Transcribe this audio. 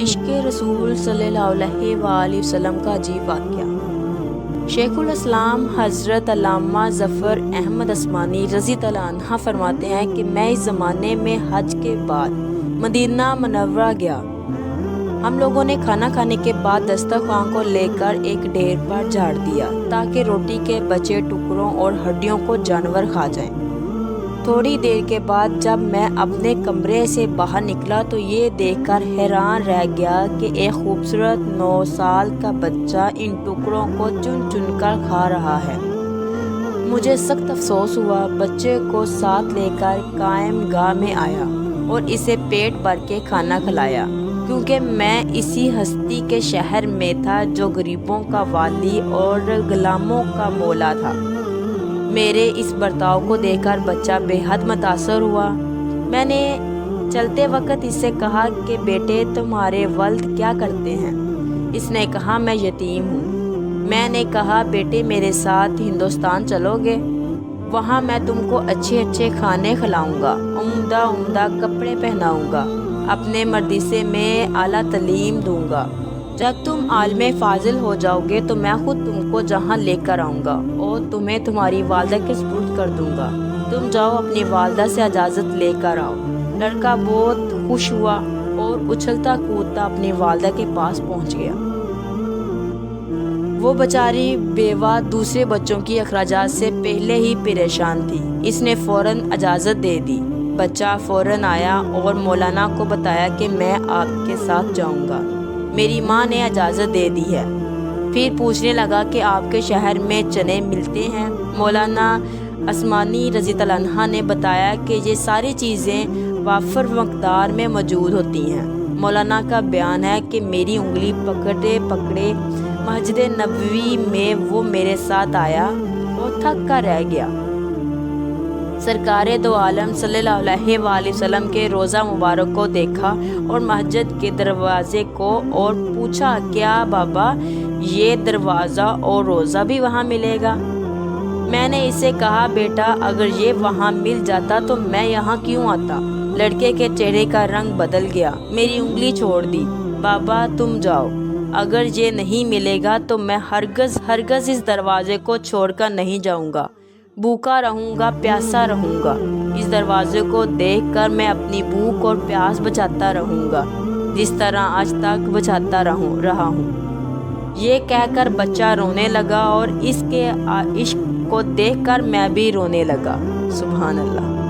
عشق رسول صلی اللہ علیہ وآلہ وسلم کا عجیب واقعہ۔ شیخ الاسلام حضرت علامہ ظفر احمد عثمانی رضی اللہ عنہ فرماتے ہیں کہ میں اس زمانے میں حج کے بعد مدینہ منورہ گیا۔ ہم لوگوں نے کھانا کھانے کے بعد دسترخوان کو لے کر ایک ڈھیر پر جھاڑ دیا تاکہ روٹی کے بچے ٹکڑوں اور ہڈیوں کو جانور کھا جائیں۔ تھوڑی دیر کے بعد جب میں اپنے کمرے سے باہر نکلا تو یہ دیکھ کر حیران رہ گیا کہ ایک خوبصورت 9 سال کا بچہ ان ٹکڑوں کو چن چن کر کھا رہا ہے۔ مجھے سخت افسوس ہوا۔ بچے کو ساتھ لے کر قائم گاہ میں آیا اور اسے پیٹ بھر کے کھانا کھلایا، کیونکہ میں اسی ہستی کے شہر میں تھا جو غریبوں کا والی اور غلاموں کا مولا تھا۔ میرے اس برتاؤ کو دیکھ کر بچہ بے حد متاثر ہوا۔ میں نے چلتے وقت اس سے کہا کہ بیٹے تمہارے والد کیا کرتے ہیں؟ اس نے کہا میں یتیم ہوں۔ میں نے کہا بیٹے میرے ساتھ ہندوستان چلو گے؟ وہاں میں تم کو اچھے اچھے کھانے کھلاؤں گا، عمدہ عمدہ کپڑے پہناؤں گا، اپنے مدرسے میں اعلیٰ تعلیم دوں گا۔ جب تم عالم فاضل ہو جاؤ گے تو میں خود تم کو جہاں لے کر آؤں گا اور تمہیں تمہاری والدہ کے سپرد کر دوں گا۔ تم جاؤ اپنی والدہ سے اجازت لے کر آؤ۔ لڑکا بہت خوش ہوا اور اچھلتا کودتا اپنی والدہ کے پاس پہنچ گیا۔ وہ بیچاری بیوہ دوسرے بچوں کی اخراجات سے پہلے ہی پریشان تھی۔ اس نے فوراً اجازت دے دی۔ بچہ فوراً آیا اور مولانا کو بتایا کہ میں آپ کے ساتھ جاؤں گا، میری ماں نے اجازت دے دی ہے۔ پھر پوچھنے لگا کہ آپ کے شہر میں چنے ملتے ہیں؟ مولانا عثمانی رضی اللہ عنہ نے بتایا کہ یہ ساری چیزیں وافر مقدار میں موجود ہوتی ہیں۔ مولانا کا بیان ہے کہ میری انگلی پکڑے پکڑے مسجد نبوی میں وہ میرے ساتھ آیا اور تھک کر رہ گیا۔ سرکار دو عالم صلی اللہ علیہ وآلہ وسلم کے روضہ مبارک کو دیکھا اور مسجد کے دروازے کو، اور پوچھا کیا بابا یہ دروازہ اور روضہ بھی وہاں ملے گا؟ میں نے اسے کہا بیٹا اگر یہ وہاں مل جاتا تو میں یہاں کیوں آتا؟ لڑکے کے چہرے کا رنگ بدل گیا۔ میری انگلی چھوڑ دی۔ بابا تم جاؤ، اگر یہ نہیں ملے گا تو میں ہرگز ہرگز اس دروازے کو چھوڑ کر نہیں جاؤں گا۔ بھوکا رہوں گا، پیاسا رہوں گا۔ اس دروازے کو دیکھ کر میں اپنی بھوک اور پیاس بجھاتا رہوں گا، جس طرح آج تک بجھاتا رہا ہوں۔ یہ کہہ کر بچہ رونے لگا اور اس کے عشق کو دیکھ کر میں بھی رونے لگا۔ سبحان اللہ۔